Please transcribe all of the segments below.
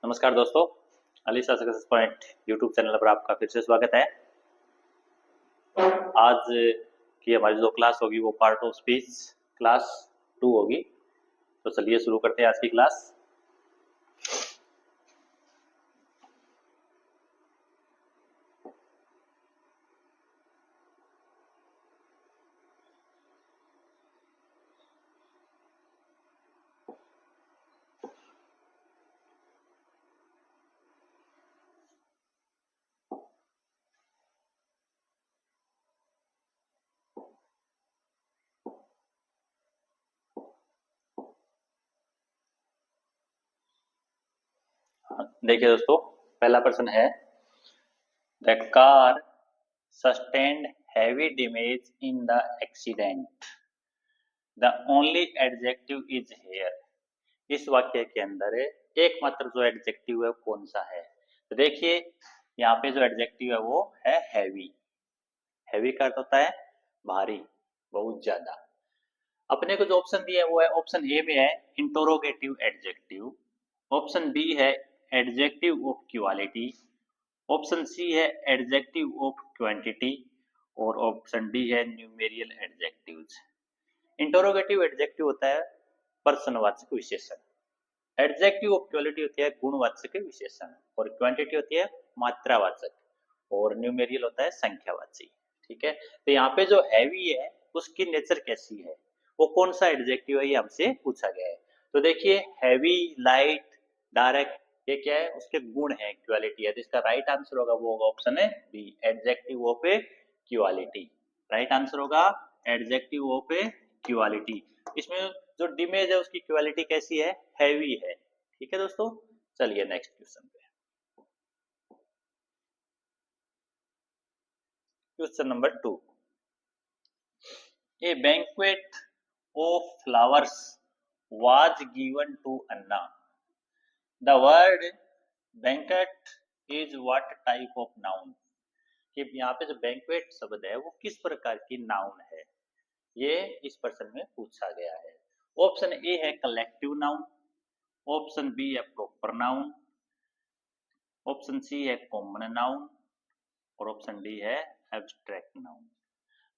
नमस्कार दोस्तों, Alisha success point YouTube channel पर आपका फिर से स्वागत है। आज की हमारी जो क्लास होगी वो पार्ट ऑफ स्पीच क्लास 2 होगी। तो चलिए शुरू करते हैं आज की क्लास। देखिए दोस्तों, पहला प्रश्न है the car sustained heavy damage in the accident. The only adjective is here. इस वाक्य के अंदर एकमात्र जो एडजेक्टिव है कौन सा है? तो देखिए यहाँ पे जो एडजेक्टिव है वो है हैवी। हैवी का अर्थ होता है भारी, बहुत ज्यादा। अपने को जो ऑप्शन दिया है वो है ऑप्शन ए में है इंटरोगेटिव एडजेक्टिव, ऑप्शन बी है adjective of quality, option C है एडजेक्टिव ऑफ क्वांटिटी और ऑप्शन डी है न्यूमेरियल एडजेक्टिव्स। इंटरोगेटिव एडजेक्टिव होता है पर्सनवाचक विशेषण, एडजेक्टिव ऑफ क्वालिटी होती है गुणवाचक विशेषण और क्वांटिटी होती है मात्रावाचक और न्यूमेरियल होता है संख्यावाची। ठीक है, तो यहाँ पे जो हैवी है उसकी नेचर कैसी है, वो कौन सा एडजेक्टिव है, ये हमसे पूछा गया है। तो देखिए हैवी, लाइट, डायरेक्ट, ये क्या है, उसके गुण है, क्वालिटी है। तो इसका राइट आंसर होगा वो होगा ऑप्शन है B, adjective of a quality. Right answer होगा एडजेक्टिव ऑफ ए क्वालिटी। इसमें जो डिमेज है उसकी क्वालिटी कैसी है, हैवी है। ठीक है दोस्तों, चलिए नेक्स्ट क्वेश्चन पे। Question number 2, A banquet of flowers was given to Anna. The word banquet is what type of noun? कि यहाँ पे जो बैंक्वेट शब्द है वो किस प्रकार की नाउन है, ये इस प्रश्न में पूछा गया है। ऑप्शन ए है कलेक्टिव नाउन, ऑप्शन बी है प्रॉपर नाउन, ऑप्शन सी है कॉमन नाउन और ऑप्शन डी है एब्स्ट्रैक्ट नाउन।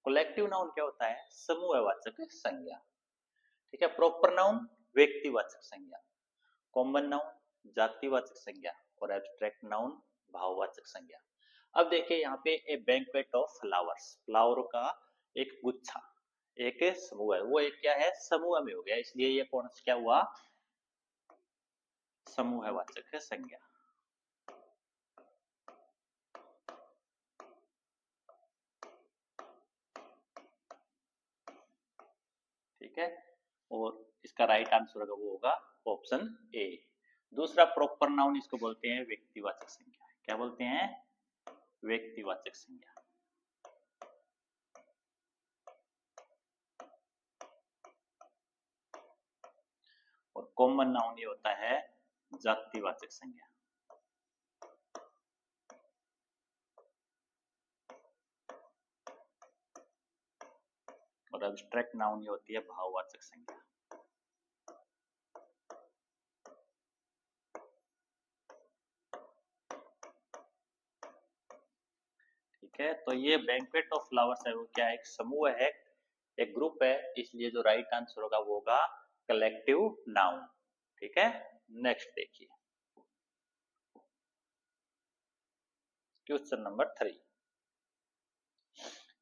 कलेक्टिव नाउन क्या होता है, समूहवाचक संज्ञा। ठीक है, प्रॉपर नाउन व्यक्तिवाचक संज्ञा, कॉमन नाउन जातिवाचक संज्ञा और एब्स्ट्रैक्ट नाउन भाववाचक संज्ञा। अब देखिए यहाँ पे ए बैंक्वेट ऑफ फ्लावर्स, फ्लावर का एक गुच्छा, एक समूह है, वो एक क्या है, समूह में हो गया, इसलिए ये कौन सा क्या हुआ, समूहवाचक है संज्ञा। ठीक है, और इसका राइट आंसर होगा वो होगा ऑप्शन ए। दूसरा प्रॉपर नाउन इसको बोलते हैं व्यक्तिवाचक संज्ञा। क्या बोलते हैं, व्यक्तिवाचक संज्ञा। और कॉमन नाउन ये होता है जातिवाचक संज्ञा। और एब्स्ट्रैक्ट नाउन ये होती है भाववाचक संज्ञा। ठीक है, तो ये बैंक्वेट ऑफ फ्लावर्स है वो क्या है, एक समूह है, एक ग्रुप है, इसलिए जो राइट आंसर होगा वो होगा कलेक्टिव नाउन। ठीक है, नेक्स्ट देखिए question number 3,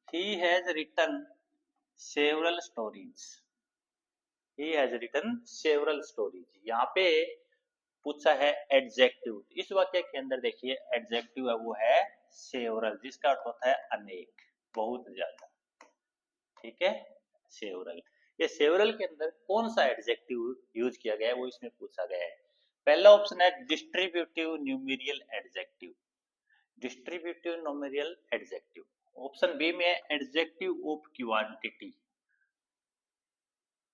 he has written several stories. he has written several stories, यहाँ पे पूछा है एडजेक्टिव। इस वाक्य के अंदर देखिए एडजेक्टिव है वो है सेवरल, जिसका अर्थ होता है अनेक, बहुत ज्यादा। ठीक है, सेवरल, ये सेवरल के अंदर कौन सा एडजेक्टिव यूज किया गया है वो इसमें पूछा गया है। पहला ऑप्शन है distributive numeral adjective, distributive numeral adjective. Option B में है adjective of quantity,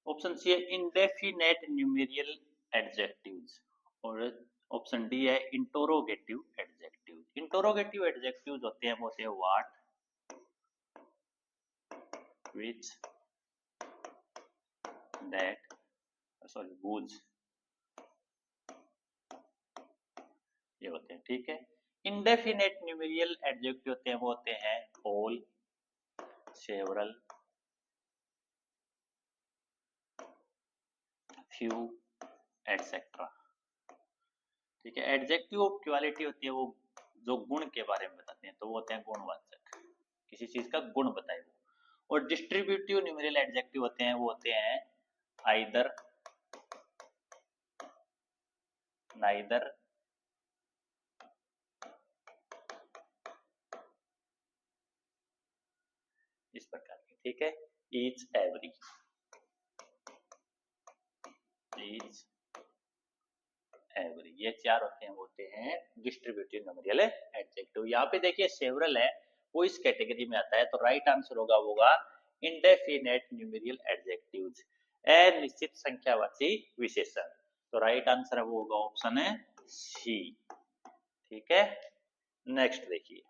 option C है इंडेफिनेट न्यूमेरियल एडजेक्टिव्स और ऑप्शन डी है इंटरोगेटिव एडजेक्टिव। इंटरोगेटिव एडजेक्टिव्स होते हैं वो होते हैं what, which, that, sorry, whose, ये होते हैं, ठीक है। इंडेफिनेट न्यूमेरियल एडजेक्टिव होते हैं, वो होते हैं ऑल, सेवरल, फ्यू, एटसेट्रा, ठीक है। एडजेक्टिव ऑफ क्वालिटी होती है वो जो गुण के बारे में बताते हैं, तो वो होते हैं गुणवाचक, किसी चीज का गुण बताए वो। और डिस्ट्रीब्यूटिव न्यूमेरियल एडजेक्टिव होते हैं, वो होते हैं आइदर, नाइदर, इस प्रकार के, ठीक है। ईच, एवरी, ईच, एवरी, ये चार होते हैं, वो होते हैं डिस्ट्रीब्यूटिव न्यूमेरियल एडजेक्टिव। यहाँ पे देखिए सेवरल है, वो इस कैटेगरी में आता है, तो राइट आंसर होगा इंडेफिनेट न्यूमेरियल एडजेक्टिव्स, अनिश्चित संख्यावाची विशेषण। तो राइट आंसर वो होगा ऑप्शन है सी, ठीक है। नेक्स्ट देखिए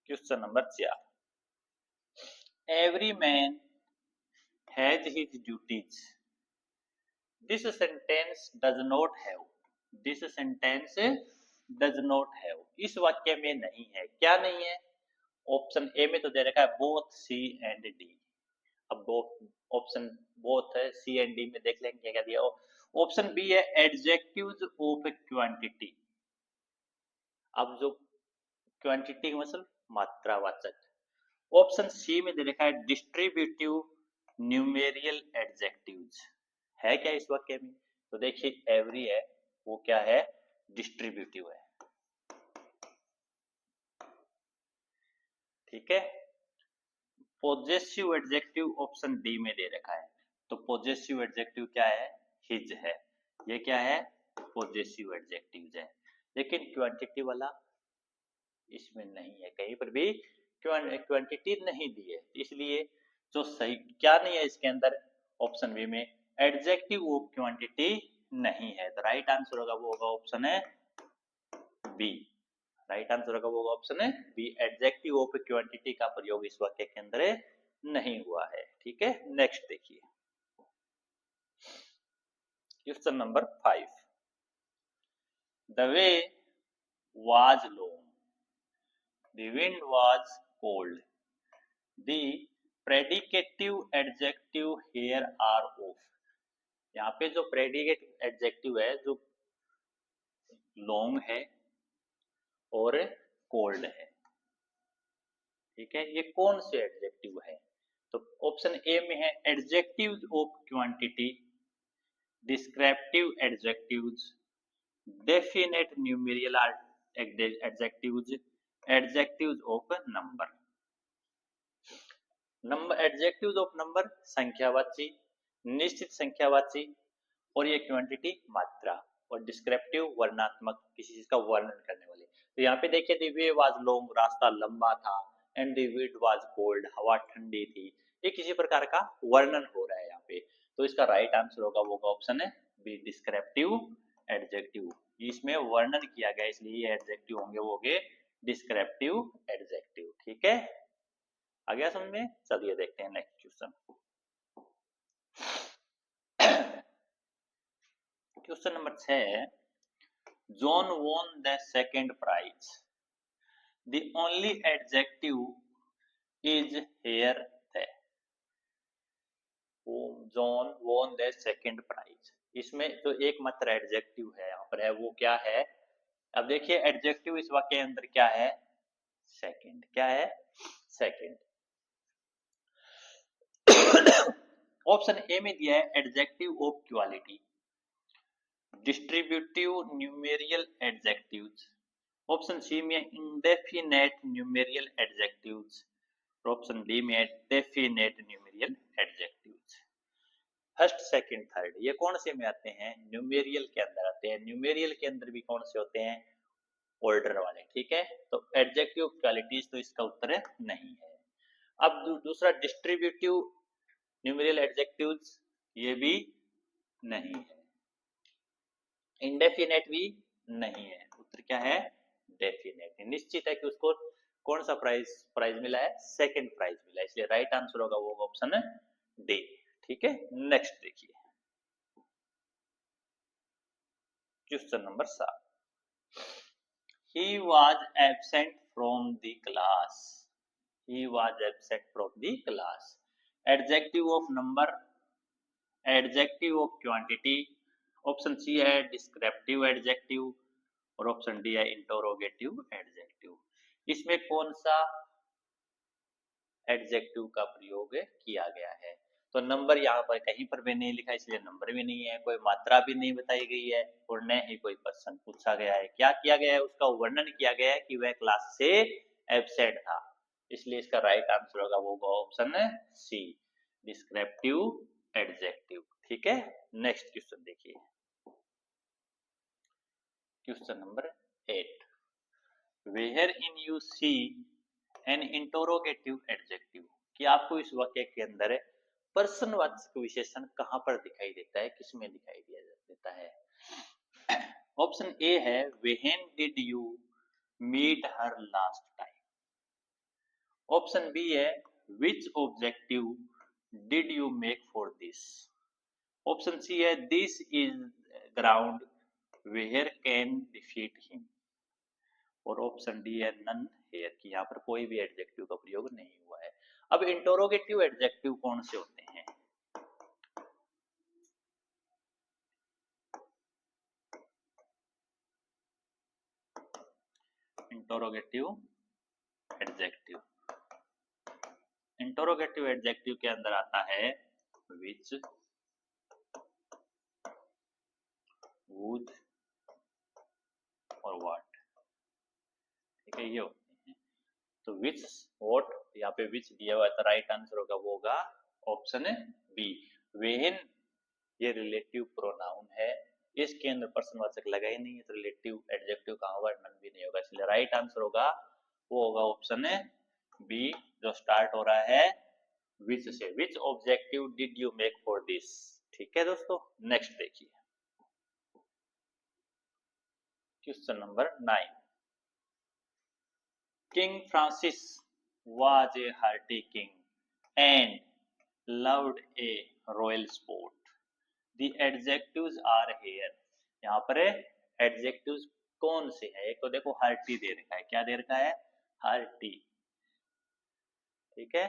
question number 4, every man has his duties, this sentence does not have, this sentence does not have, इस वाक्य में नहीं है, क्या नहीं है? ऑप्शन ए में तो दे रखा है बोथ सी एंड डी। अब ऑप्शन बोथ है, सी एंड डी में देख लेंगे क्या दिया। ऑप्शन बी है एडजेक्टिव्स ऑफ क्वांटिटी, अब जो क्वांटिटी का मतलब मात्रावाचक। ऑप्शन सी में दे रखा है डिस्ट्रीब्यूटिव न्यूमेरियल एडजेक्टिव्स, है क्या इस वाक्य में? तो देखिए एवरी है, वो क्या है? डिस्ट्रीब्यूटिव है, ठीक है। पॉजेसिव एडजेक्टिव ऑप्शन डी में दे रखा है, तो पॉजेसिव एडजेक्टिव क्या है? हिज है, ये क्या है? पॉजेसिव एडजेक्टिव है। लेकिन क्वांटिटी वाला इसमें नहीं है, कहीं पर भी क्वांटिटी नहीं दी है, इसलिए जो सही क्या नहीं है इसके अंदर, ऑप्शन बी में एडजेक्टिव ऑफ क्वांटिटी नहीं है। तो राइट आंसर होगा वो होगा ऑप्शन है बी, राइट आंसर होगा वो होगा ऑप्शन है बी, एडजेक्टिव ऑफ क्वांटिटी का प्रयोग इस वाक्य के अंदर नहीं हुआ है, ठीक है। नेक्स्ट देखिए question number 5, the way was long, the wind was cold, the predicative adjective here are of, यहाँ पे जो प्रेडिकेट एडजेक्टिव है जो लॉन्ग है और कोल्ड है, ठीक है, ये कौन से एडजेक्टिव है? तो ऑप्शन ए में है adjectives of quantity, descriptive adjectives, definite numeral adjectives, adjectives of number. Number adjectives of number संख्यावाची, निश्चित संख्यावाची, और ये क्वांटिटी मात्रा, और डिस्क्रिप्टिव वर्णनात्मक, किसी चीज का वर्णन करने वाले। तो यहाँ पे देखिए द वे वाज लॉन्ग, रास्ता लंबा था, and the wind was cold, हवा ठंडी थी, ये किसी प्रकार का वर्णन हो रहा है यहाँ पे। तो इसका राइट आंसर होगा वो ऑप्शन है बी, डिस्क्रिप्टिव एडजेक्टिव, इसमें वर्णन किया गया इसलिए ये एडजेक्टिव होंगे, वो होंगे डिस्क्रिप्टिव एडजेक्टिव, ठीक है। आ गया समझ में? चलिए देखते हैं next question. Question number 6, John won the second prize. The only adjective is here the. John won the second prize. इसमें जो एकमात्र एडजेक्टिव है यहाँ पर है वो क्या है? अब देखिए एडजेक्टिव इस वाक्य के अंदर क्या है? सेकंड, क्या है? सेकंड। ऑप्शन ए में दिया है adjective of quality, distributive numeral adjectives, option C में indefinite numeral adjectives, option D में definite numeral adjectives. First, second, third ये कौन से में आते हैं? न्यूमेरियल के अंदर आते हैं। न्यूमेरियल के अंदर भी कौन से होते हैं? ऑर्डर वाले, ठीक है। तो एडजेक्टिव क्वालिटीज तो इसका उत्तर नहीं है। अब दूसरा डिस्ट्रीब्यूटिव न्यूमेरियल एडजेक्टिव्स, ये भी नहीं है। इंडेफिनेट भी नहीं है। उत्तर क्या है? डेफिनेट। निश्चित है कि उसको कौन सा प्राइज मिला है? सेकंड प्राइज मिला है, इसलिए राइट आंसर होगा वो ऑप्शन डी, ठीक है। नेक्स्ट देखिए question number 7, he was absent from the class, he was absent from the class, adjective of number, adjective of quantity, option C है डिस्क्रिप्टिव एडजेक्टिव और ऑप्शन डी है interrogative adjective. इसमें कौन सा adjective का प्रयोग किया गया है? तो नंबर यहाँ पर कहीं पर भी नहीं लिखा, इसलिए नंबर भी नहीं है, कोई मात्रा भी नहीं बताई गई है और न ही कोई पर्सन पूछा गया है। क्या किया गया है? उसका वर्णन किया गया है कि वह क्लास से एब्सेंट था, इसलिए इसका राइट आंसर होगा वो ऑप्शन सी, डिस्क्रिप्टिव एडजेक्टिव। ठीक है, नेक्स्ट क्वेश्चन देखिए, question number 8, where in you see an interrogative adjective, कि आपको इस वाक्य के अंदर पर्सनवाचक विशेषण कहां पर दिखाई देता है, किसमें दिखाई देता है? ऑप्शन ए है when did you meet her last time, option B है which objective did you make for this, option C है this is ground where can defeat him, और ऑप्शन डी है नन हेयर, कि यहाँ पर कोई भी एडजेक्टिव का प्रयोग नहीं हुआ है। अब इंटरोगेटिव एडजेक्टिव कौन से होते हैं? इंटरोगेटिव एडजेक्टिव, इंटरोगेटिव एडजेक्टिव के अंदर आता है विच, वुड और व्हाट। ठीक है, ये होते हैं। तो विच, व्हाट, यहाँ पे विच दिया हुआ है तो राइट आंसर होगा वो होगा ऑप्शन बी, वेन। ये रिलेटिव प्रोनाउन है, इसके अंदर पर्सनवाचक लगा ही नहीं है तो रिलेटिव एडजेक्टिव कहाँ होगा? नन भी नहीं होगा, इसलिए राइट आंसर होगा वो होगा ऑप्शन बी, जो स्टार्ट हो रहा है विच से, which objective did you make for this. ठीक है दोस्तों, नेक्स्ट देखिए, question number 9, king Francis was a hearty king and loved a royal sport. The adjectives are here. यहाँ पर एडजेक्टिव्स कौन से हैं? एक तो देखो हार्टी दे रखा है, क्या दे रखा है? हार्टी। ठीक है,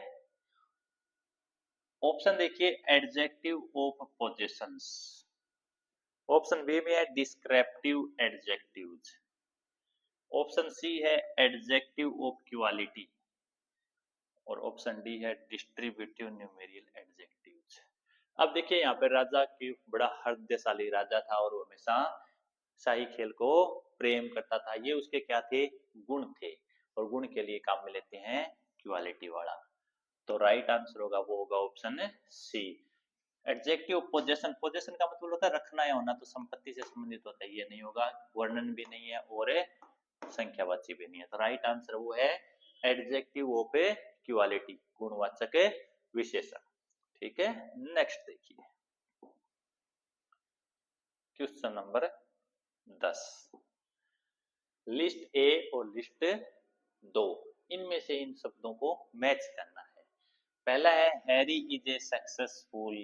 ऑप्शन देखिए adjective of possessions, option B में है डिस्क्रिप्टिव एडजेक्टिव्स, ऑप्शन सी है एडजेक्टिव ऑफ क्वालिटी और ऑप्शन डी है डिस्ट्रीब्यूटिव न्यूमेरियल एडजेक्टिव्स। अब देखिए यहाँ पे राजा की बड़ा हृदयशाली राजा था और वो हमेशा शाही खेल को प्रेम करता था, ये उसके क्या थे? गुण थे, और गुण के लिए काम में लेते हैं क्वालिटी वाला, तो राइट आंसर होगा वो होगा option C, adjective possession. Possession का मतलब होता है रखना या होना, तो संपत्ति से संबंधित होता है, ये नहीं होगा, वर्णन भी नहीं है और संख्यावाची भी नहीं है, तो राइट आंसर वो है एडजेक्टिव ऑफ क्वालिटी, गुणवाचक विशेषण। ठीक है, नेक्स्ट देखिए, क्वेश्चन नंबर 10, लिस्ट ए और लिस्ट 2, इनमें से इन शब्दों को मैच करना है। पहला है Harry is a successful,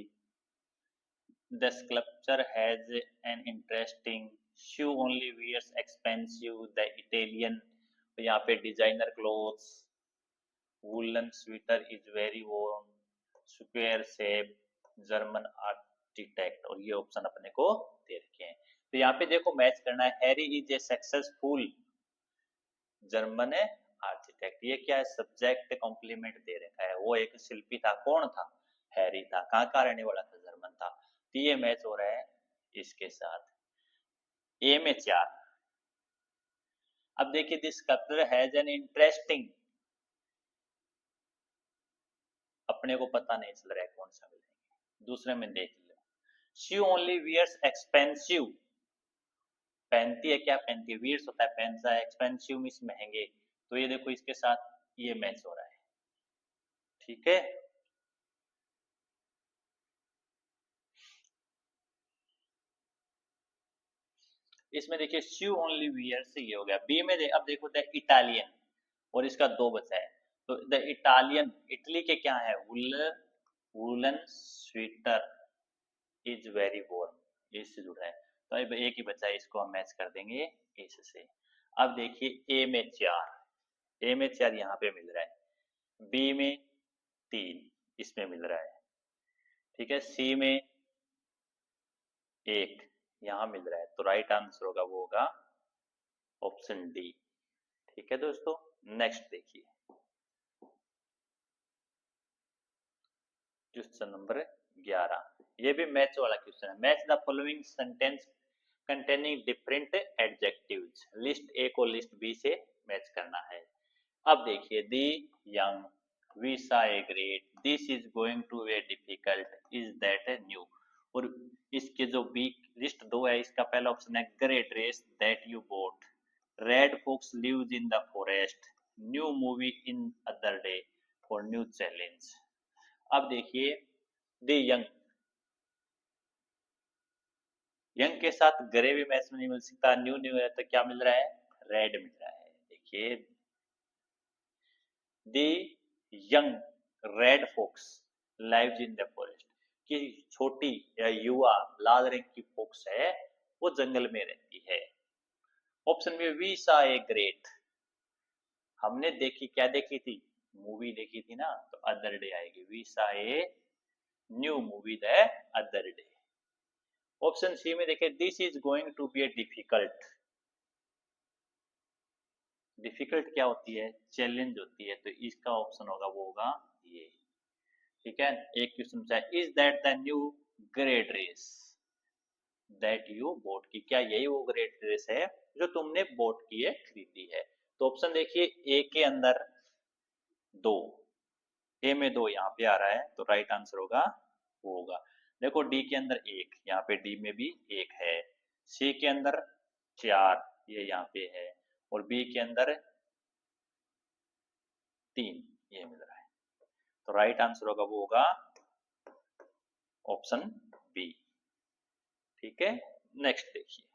the sculpture has an interesting, she only wears expensive, the Italian, यहाँ पे designer clothes, woollen sweater is very warm, square shape, German architect, और ये ऑप्शन अपने को दे रखे हैं। तो यहाँ पे देखो मैच करना है, Harry is a successful German architect, ये क्या है? सब्जेक्ट कॉम्प्लीमेंट दे रखा है, वो एक शिल्पी था, कौन था? हैरी था, कहाँ का रहने वाला था? जर्मन था, तो ये मैच हो रहा है इसके साथ। ए में 4। अब देखिए this sculpture has an interesting, अपने को पता नहीं चल रहा है कौन सा मिलेगा, दूसरे में देख लो, शी ओनली वियर्स एक्सपेंसिव, पहनती है, क्या पहनती है? वियर्स होता है पहनता है, एक्सपेंसिव मींस महंगे, तो ये देखो इसके साथ ये मैच हो रहा है। ठीक है, इसमें देखिए शी ओनली वियर्स ये हो गया। बी में अब देखो द इटालियन, और इसका 2 बचा है, तो द इटालियन, इटली के क्या है? Woollen sweater is very warm, इससे जुड़ा है, तो अब एक ही बचा है, इसको हम मैच कर देंगे इससे। अब देखिए ए में 4, ए में 4 यहाँ पे मिल रहा है, बी में 3 इसमें मिल रहा है, ठीक है, सी में 1 यहाँ मिल रहा है, तो राइट आंसर होगा वो होगा ऑप्शन डी। ठीक है दोस्तों, नेक्स्ट देखिए क्वेश्चन नंबर 11, ये भी मैच वाला क्वेश्चन है। Match the following sentence containing different adjectives, list A को लिस्ट बी से मैच करना है। अब देखिए, the young, we saw a great, this is going to be difficult, is that a new. और इसके जो बी लिस्ट 2 है, इसका पहला ऑप्शन है great dress that you bought, red fox lives in the forest, new movie in other day और new challenge. अब देखिए, दी यंग, यंग के साथ ग्रे भी मैच में नहीं मिल सकता, न्यू न्यू है तो क्या मिल रहा है, रेड मिल रहा है। देखिए, the young red fox lives in the forest, कि छोटी या युवा लाल रंग की फॉक्स है, वो जंगल में रहती है। ऑप्शन में वी सा ए ग्रेट, हमने देखी, क्या देखी थी, मूवी देखी थी ना, तो अदर डे आएगी, we saw a new movie the other day. Option C में देखिए, this is going to be a difficult, difficult क्या होती है, चैलेंज होती है, तो इसका ऑप्शन होगा वो होगा ये। ठीक है, एक क्वेश्चन है, is that the new grey dress that you boat, की क्या यही वो ग्रे ड्रेस है जो तुमने बोट की है, खरीदी है। तो ऑप्शन देखिए, ए के अंदर 2, ए में 2 यहाँ पे आ रहा है, तो राइट आंसर होगा वो होगा। देखो, डी के अंदर 1, यहाँ पे डी में भी 1 है, सी के अंदर 4 ये यहाँ पे है, और बी के अंदर 3 ये मिल रहा है, तो राइट आंसर होगा वो होगा ऑप्शन बी। ठीक है, नेक्स्ट देखिए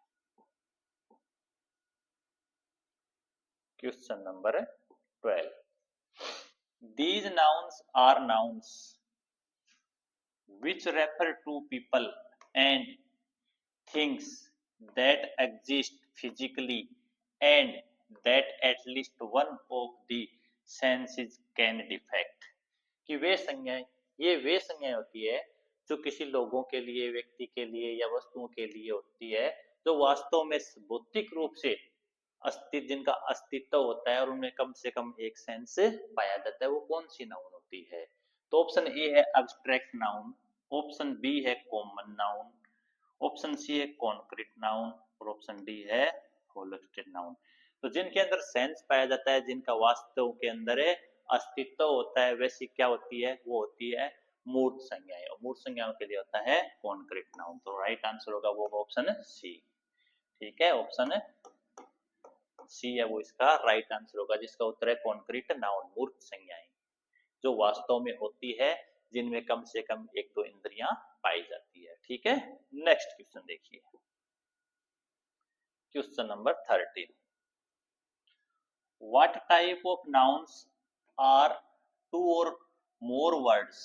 question number 12, these nouns are nouns which refer to people and things that exist physically and that at least one of the senses can defect, कि वे संज्ञाएं, ये वे संज्ञाएं होती है जो किसी लोगों के लिए, व्यक्ति के लिए या वस्तुओं के लिए होती है, जो वास्तव में भौतिक रूप से अस्तित्व, जिनका अस्तित्व होता है और उनमें कम से कम एक सेंस पाया जाता है, वो कौन सी नाउन होती है। तो ऑप्शन ए है एब्स्ट्रैक्ट नाउन, ऑप्शन बी है कॉमन नाउन, ऑप्शन सी है कॉन्क्रीट नाउन, और ऑप्शन डी है होलोस्टेड नाउन। तो जिनके अंदर सेंस पाया जाता है, जिनका वास्तव के अंदर अस्तित्व होता है, वैसी क्या होती है, वो होती है मूर्त संज्ञाएं, और मूर्त संज्ञाओं के लिए होता है कॉन्क्रीट नाउन। तो राइट आंसर होगा वो ऑप्शन सी। ठीक है, ऑप्शन सी है वो इसका राइट आंसर होगा, जिसका उत्तर है कॉन्क्रीट नाउन, मूर्त संज्ञाएं जो वास्तव में होती है, जिनमें कम से कम 1-2 इंद्रियां पाई जाती है। ठीक है, नेक्स्ट क्वेश्चन देखिए question number 13, what type of nouns are 2 or more words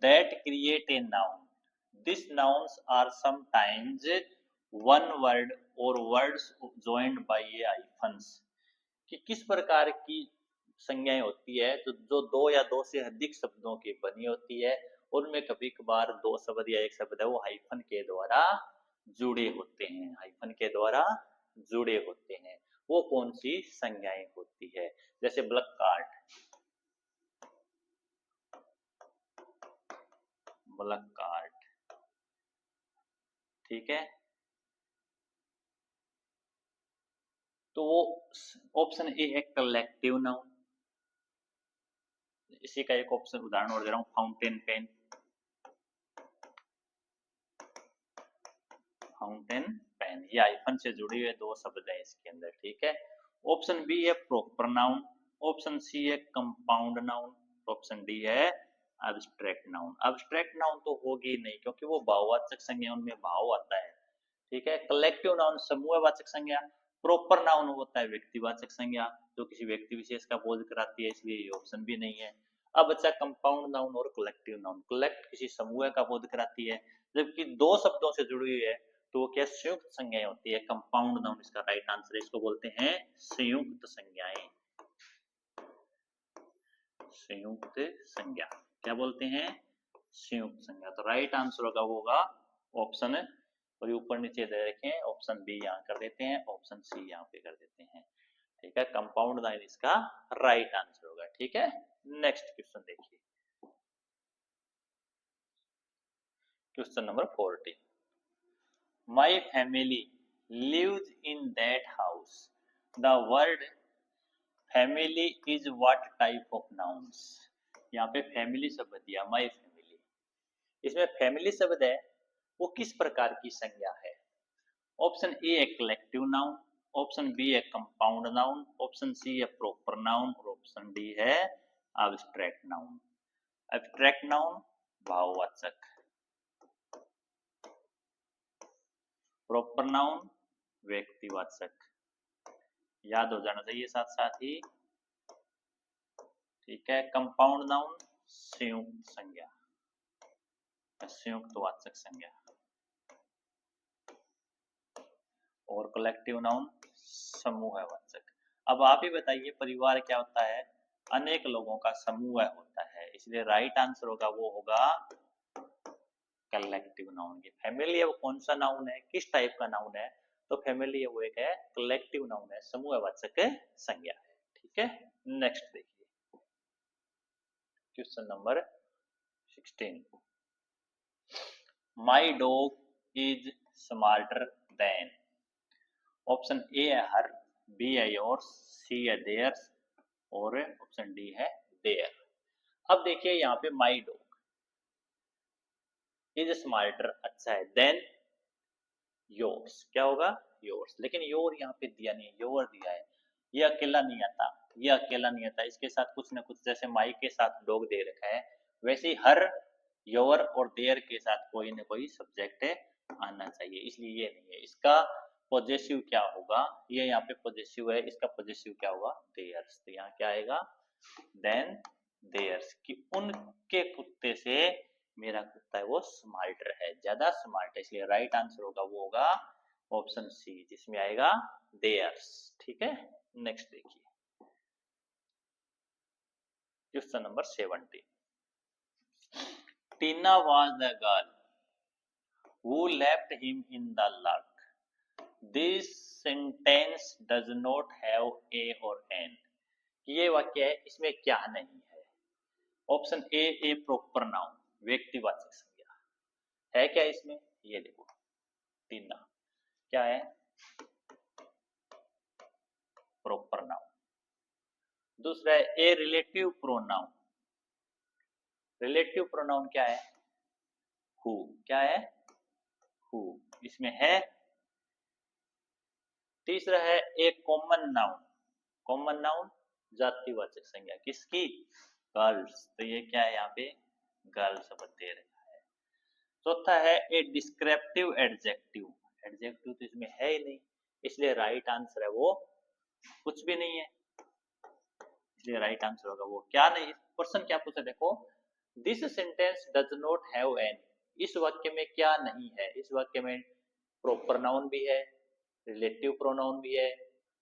that create a noun, these nouns are sometimes one word or words joined by a hyphens, कि किस प्रकार की संज्ञाएं होती है जो 2 या 2 से अधिक शब्दों की बनी होती है, उनमें कभी कभार 2 शब्द या 1 शब्द है वो हाइफन के द्वारा जुड़े होते हैं, हाइफन के द्वारा जुड़े होते हैं, वो कौन सी संज्ञाएं होती है। जैसे ब्लैक कार्ड, ब्लैक कार्ड, ठीक है, तो वो ऑप्शन ए है कलेक्टिव नाउन। इसी का एक ऑप्शन उदाहरण और दे रहा हूं, फाउंटेन पेन, फाउंटेन पेन, ये आइफन से जुड़ी हुए 2 शब्द है इसके अंदर। ठीक है, ऑप्शन बी है प्रॉपर नाउन, ऑप्शन सी है कंपाउंड नाउन, ऑप्शन डी है एब्स्ट्रैक्ट नाउन। एब्स्ट्रैक्ट नाउन तो होगी नहीं, क्योंकि वो भाववाचक संज्ञा, उनमें भाव आता है। ठीक है, कलेक्टिव नाउन समूहवाचक संज्ञा, प्रॉपर नाउन होता है व्यक्तिवाचक संज्ञा जो किसी व्यक्ति विशेष का बोध कराती है, इसलिए ये ऑप्शन भी नहीं है। अब बच्चा कंपाउंड नाउन और कलेक्टिव नाउन, कलेक्ट किसी समूह का बोध कराती है, जबकि 2 शब्दों से जुड़ी हुई है, तो वो क्या संयुक्त संज्ञाएं होती है, कंपाउंड नाउन इसका राइट आंसर है, इसको बोलते हैं संयुक्त संज्ञाएं। संयुक्त संज्ञा क्या बोलते हैं, संयुक्त संज्ञा। तो राइट आंसर होगा वो होगा ऑप्शन, और ऊपर नीचे दे रखे हैं, ऑप्शन बी यहाँ कर देते हैं, ऑप्शन सी यहाँ पे कर देते हैं। ठीक है, कंपाउंड नाउन इसका राइट आंसर होगा। ठीक है, नेक्स्ट क्वेश्चन देखिए, question number 40। My family lives in that house, the word family is what type of nouns. यहाँ पे फैमिली शब्द दिया, माई फैमिली, इसमें फैमिली शब्द है, वो किस प्रकार की संज्ञा है। ऑप्शन ए है कलेक्टिव नाउन, ऑप्शन बी है कंपाउंड नाउन, ऑप्शन सी है प्रॉपर नाउन, और ऑप्शन डी है एब्स्ट्रैक्ट नाउन। एब्स्ट्रैक्ट नाउन भाववाचक, प्रॉपर नाउन व्यक्तिवाचक, याद हो जाना चाहिए साथ साथ ही। ठीक है, कंपाउंड नाउन संयुक्त संज्ञा, संयुक्त वाचक संज्ञा, और कलेक्टिव नाउन समूहवाचक। अब आप ही बताइए, परिवार क्या होता है, अनेक लोगों का समूह होता है, इसलिए राइट आंसर होगा वो होगा कलेक्टिव नाउन। की फैमिली है वो कौन सा नाउन है, किस टाइप का नाउन है, तो फैमिली है वो एक है कलेक्टिव नाउन है, समूहवाचक संज्ञा है। ठीक है, नेक्स्ट देखिए, question number 16। My dog is smarter than. Option A है हर, बी है योर्स, सी है देयर्स, और ऑप्शन डी है देयर। अब देखिए यहाँ पे माई डॉग इज स्मार्टर अच्छा है, देन योर्स क्या होगा, योर्स, लेकिन योर यहाँ पे दिया नहीं है, योर दिया है, ये अकेला नहीं आता, ये अकेला नहीं आता, इसके साथ कुछ ना कुछ, जैसे माई के साथ डॉग दे रखा है, वैसे ही हर, योर और देयर के साथ कोई ना कोई सब्जेक्ट आना चाहिए, इसलिए ये नहीं है। इसका पॉजेसिव क्या होगा, ये यहाँ पे पॉजेसिव है, इसका पॉजेसिव क्या होगा, देयर्स। तो यहाँ क्या आएगा, देन देयर्स, कि उनके कुत्ते से मेरा कुत्ता है वो स्मार्टर है, ज्यादा स्मार्ट है, इसलिए राइट आंसर होगा वो होगा ऑप्शन सी, जिसमें आएगा देयर्स। ठीक है, नेक्स्ट देखिए, question number 70। Tina was the girl who left him in the lurk. This sentence does not have a or an. ये वाक्य है, इसमें क्या नहीं है। ऑप्शन ए प्रॉपर नाउन व्यक्तिवाचक संज्ञा है, क्या इसमें, ये देखो टीना क्या है, प्रॉपर नाउन। दूसरा है a relative pronoun, relative pronoun क्या है, हु, क्या है, हु, इसमें है। तीसरा है ए कॉमन नाउन, कॉमन नाउन जातिवाचक संज्ञा किसकी, गर्ल्स, तो ये क्या है, यहाँ पे गर्ल शब्द दे रखा है। चौथा है ए डिस्क्रिप्टिव एडजेक्टिव, एडजेक्टिव तो इसमें है ही नहीं, इसलिए राइट आंसर है वो कुछ भी नहीं है, इसलिए राइट आंसर होगा वो क्या नहीं। क्वेश्चन क्या पूछा देखो, this sentence does not have an, इस वाक्य में क्या नहीं है, इस वाक्य में प्रॉपर नाउन भी है, रिलेटिव प्रोनाउन भी है,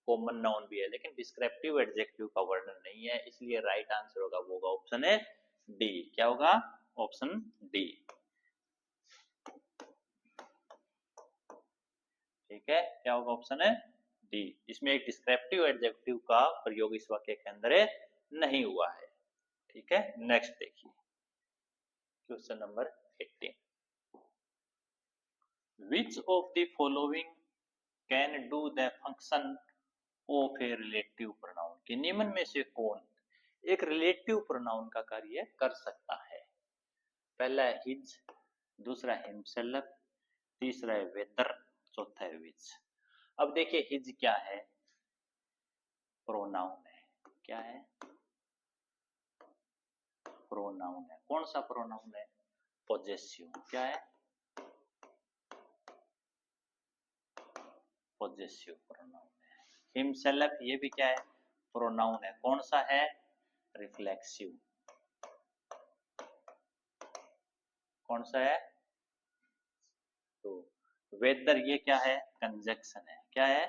कॉमन नाउन भी है, लेकिन डिस्क्रिप्टिव एडजेक्टिव का वर्णन नहीं है, इसलिए राइट आंसर होगा वो होगा ऑप्शन है डी, क्या होगा, ऑप्शन डी। ठीक है, क्या होगा, ऑप्शन है डी, इसमें एक डिस्क्रिप्टिव एडजेक्टिव का प्रयोग इस वाक्य के अंदर नहीं हुआ है। ठीक है, नेक्स्ट देखिए, question number 18। Which of the following can do the function of a relative pronoun? कि निम्न में से कौन एक रिलेटिव प्रोनाउन का कार्य कर सकता है। पहला है हिज, दूसरा है हिमसेल्फ, तीसरा है वेदर, चौथा है विच। अब देखिए हिज क्या है, प्रोनाउन है, क्या है, प्रोनाउन है, कौन सा प्रोनाउन है, पॉजेसिव, क्या है, पॉजेसिव प्रोनाउन है। हिमसेल्फ ये भी क्या है, प्रोनाउन है, कौन सा है, रिफ्लेक्सिव, कौन सा है, तो वेदर ये क्या है, कंजक्शन है, क्या है,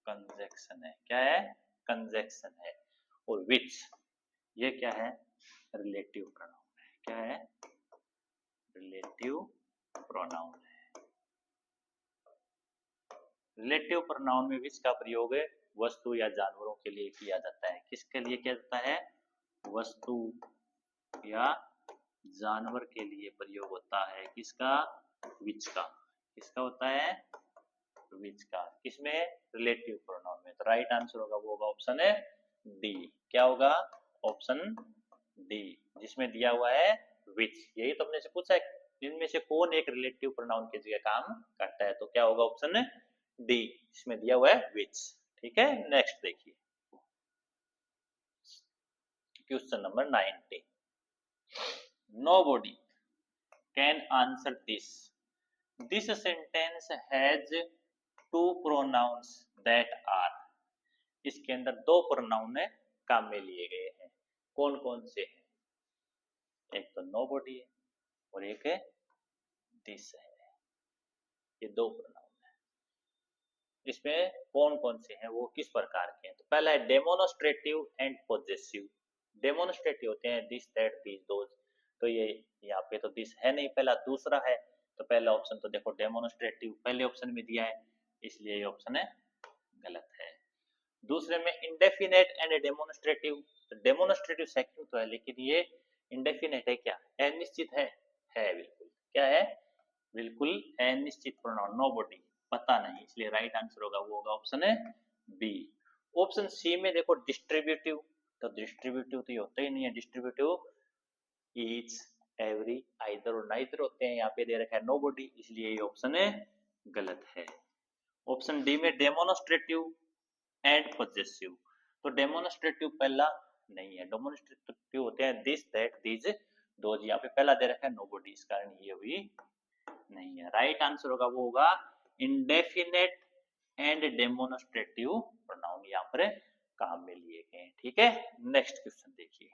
कंजक्शन है, क्या है, कंजक्शन है। और विच ये क्या है, रिलेटिव प्रोनाउन है, क्या है, रिलेटिव प्रोनाउन है। रिलेटिव प्रोनाउन में विच का प्रयोग वस्तु या जानवरों के लिए किया जाता है। किसके लिए किया जाता है, वस्तु या जानवर के लिए प्रयोग होता है, किसका, विच का, किसका होता है, विच का, किसमें, रिलेटिव प्रोनाउन में। तो राइट आंसर होगा वो होगा ऑप्शन है डी। क्या होगा, ऑप्शन डी, जिसमें दिया हुआ है विच। यही तो हमने से पूछा है, इनमें से कौन एक रिलेटिव प्रोनाउन की जगह काम करता है, तो क्या होगा ऑप्शन डी, जिसमें दिया हुआ है विच। ठीक है, नेक्स्ट देखिए question number 19। Nobody can answer this. This sentence has two pronouns that are. इसके अंदर दो प्रोनाउन काम में लिए गए हैं। कौन कौन से हैं, एक तो nobody है और एक है this है। ये दो प्रोनाउन है। इसमें कौन कौन से हैं, वो किस प्रकार के हैं। तो पहला है डेमोन्स्ट्रेटिव एंड पॉजेसिव। डेमोन्स्ट्रेटिव होते हैं दिस दैट दीज दोज, तो ये यहाँ पे तो दिस है नहीं, पहला दूसरा है। तो पहला ऑप्शन तो देखो डेमोन्स्ट्रेटिव पहले ऑप्शन में दिया है, इसलिए ये ऑप्शन है गलत है। दूसरे में इंडेफिनेट एंड डेमोन्स्ट्रेटिव। तो डेमोन्स्ट्रेटिव सेकंड तो है, लेकिन ये इंडेफिनेट है, क्या अनिश्चित है बिल्कुल, क्या है, बिल्कुल अनिश्चित प्रोनाउन, नोबडी, पता नहीं, इसलिए राइट आंसर होगा वो होगा ऑप्शन है बी। ऑप्शन सी में देखो डिस्ट्रीब्यूटिव, तो डिस्ट्रीब्यूटिव तो ये होता ही नहीं है। डिस्ट्रीब्यूटिव ईच, एवरी, आइदर और नाइदर होते हैं, यहाँ पे दे रखा है नोबडी, इसलिए ये ऑप्शन है गलत है। ऑप्शन डी में डेमोन्स्ट्रेटिव एंड पॉजेसिव, तो डेमोन्स्ट्रेटिव पहला नहीं है। डेमोन्स्ट्रेटिव होते हैं दिस दैट दीज दोज, यहाँ पे पहला दे रखा है नोबडी, इस कारण ये हुई नहीं है। राइट आंसर होगा वो होगा इंडेफिनेट एंड डेमोन्स्ट्रेटिव प्रोनाउन यहाँ पर काम में लिए गए हैं। ठीक है, नेक्स्ट क्वेश्चन देखिए,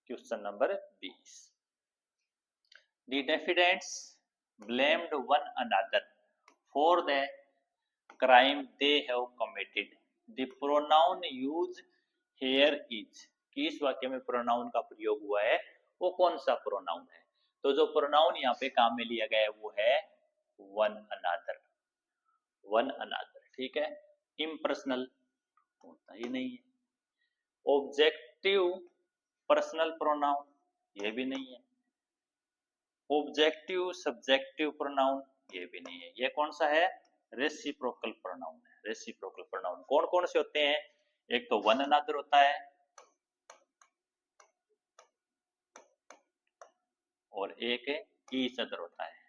question number 20। The defendants blamed one another for the crime they have committed. The pronoun used here is, कि इस वाक्य में प्रोनाउन का प्रयोग हुआ है वो कौन सा प्रोनाउन है। तो जो प्रोनाउन यहाँ पे काम में लिया गया है वो है वन अनादर, वन अनादर। ठीक है, इम्पर्सनल होता ही नहीं है। ऑब्जेक्टिव पर्सनल प्रोनाउन, ये भी नहीं है। ऑब्जेक्टिव सब्जेक्टिव प्रोनाउन, ये भी नहीं है। ये कौन सा है, रेसिप्रोकल प्रोनाउन है। रेसिप्रोकल प्रोनाउन कौन कौन से होते हैं, एक तो वन अनदर होता है और एक ईच अदर होता है।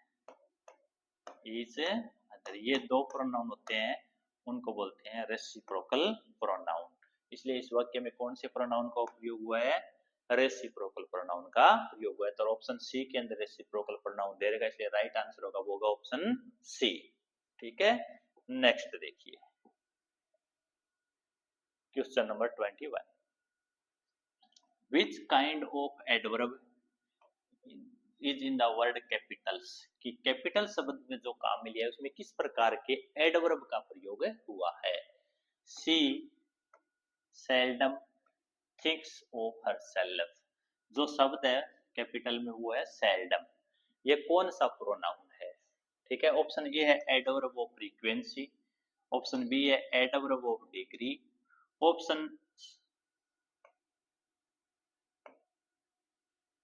ईच अदर, ये दो प्रोनाउन होते हैं, उनको बोलते हैं रेसिप्रोकल प्रोनाउन। इसलिए इस वाक्य में कौन से प्रोनाउन का उपयोग हुआ है, रेसिप्रोकल प्रोनाउन का प्रयोग हुआ है। तो ऑप्शन सी के अंदर रेसिप्रोकल प्रोनाउन दे रहेगा, इसलिए राइट आंसर होगा वो होगा ऑप्शन सी। ठीक है, नेक्स्ट देखिए question number 21। Which kind of adverb is in the word Capitals, कि कैपिटल शब्द में जो काम में लिया है उसमें किस प्रकार के एडवर्ब का प्रयोग हुआ है। सी सेल्डम थिंक्स ऑफ हरसेल्फ, जो शब्द है कैपिटल में वो है सेल्डम, ये कौन सा प्रोनाउन है। ठीक है, ऑप्शन ए है adverb of frequency, option B है adverb of degree, option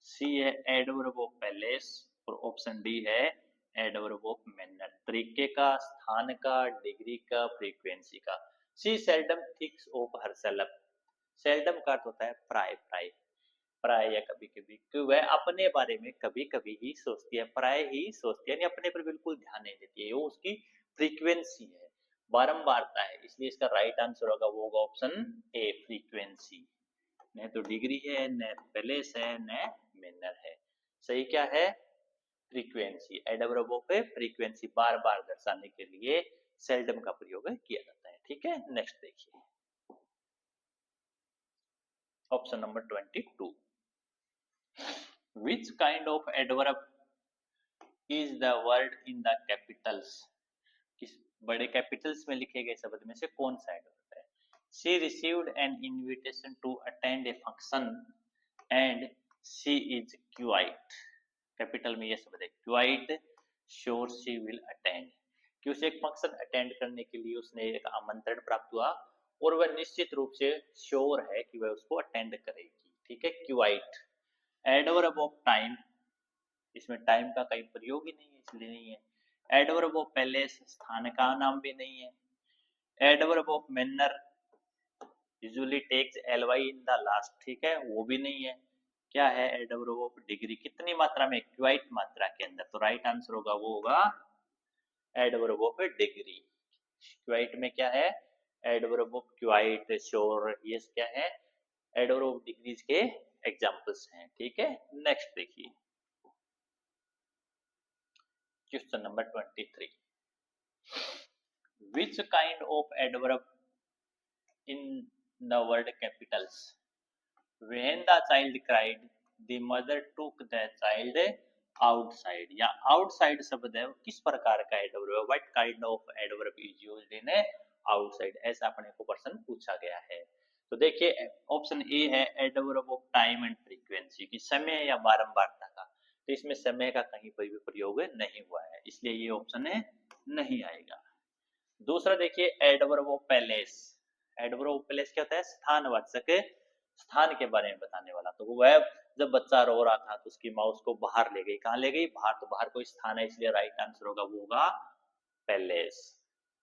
C है एडवर्ब ऑफ पैलेस और ऑप्शन डी है एडवर्ब ऑफ मैनर, तरीके का, स्थान का, डिग्री का, फ्रीक्वेंसी का। She seldom thinks of herself, seldom का अर्थ होता है प्राय, प्राय, प्राय या कभी कभी, कि वह अपने बारे में कभी कभी ही सोचती है, प्राय ही सोचती है, यानी अपने पर बिल्कुल ध्यान नहीं देती है, वो उसकी फ्रीक्वेंसी है, बारंबारता है। इसलिए इसका राइट आंसर होगा वो होगा ऑप्शन ए फ्रीक्वेंसी। न तो डिग्री है, न पैलेस है, न मैनर है। सही क्या है, फ्रीक्वेंसी। एडवर्ब ऑफ फ्रीक्वेंसी, बार बार दर्शाने के लिए सेल्डम का प्रयोग किया जाता है। ठीक है, नेक्स्ट देखिए option number 22। Which kind of adverb is the word in the Capitals, किस बड़े कैपिटल्स में लिखे गए शब्द में से कौन सा एडवर्ब है? She received an invitation to attend a function and she is quite, capital में ये शब्द है quite sure she will attend, कि उसे एक फंक्शन अटेंड करने के लिए उसने एक आमंत्रण प्राप्त हुआ और वह निश्चित रूप से श्योर है कि वह उसको अटेंड करेगी, ठीक है, क्वाइट। एडवर्ब ऑफ टाइम, इसमें टाइम का कहीं प्रयोग ही नहीं है इसलिए नहीं है। एडवर्ब ऑफ पैलेस, स्थान का नाम भी नहीं है। Adverb of manner usually takes ly in the last, ठीक है, वो भी नहीं है। क्या है? एडवर्ब ऑफ डिग्री, कितनी मात्रा में? क्वाइट मात्रा के अंदर, तो राइट आंसर होगा वो होगा एडवर्ब ऑफ डिग्री। क्वाइट में क्या है? एडवर्ब ऑफ क्वाइट, श्योर, ये क्या है? एडवर्ब ऑफ डिग्रीज के एग्जांपल्स हैं, ठीक है। नेक्स्ट देखिए question number 23, which kind of adverb in the word capitals? When the child cried, the mother took the child outside, या outside शब्द है, किस प्रकार का एडवर्ब है? What kind of adverb is used in outside? ऐसा अपने को प्रश्न पूछा गया है। तो देखिए ऑप्शन ए है adverb of time and frequency, की समय या बारंबारता का, तो इसमें समय का कहीं पर भी प्रयोग नहीं हुआ है, इसलिए ये ऑप्शन नहीं आएगा। दूसरा देखिए adverb of palace, adverb of palace क्या होता है? स्थानवाचक, स्थान के बारे में बताने वाला। तो वह जब बच्चा रो रहा था तो उसकी माँ उसको बाहर ले गई, कहाँ ले गई? बाहर, तो बाहर कोई स्थान है, इसलिए राइट आंसर होगा वो होगा पैलेस।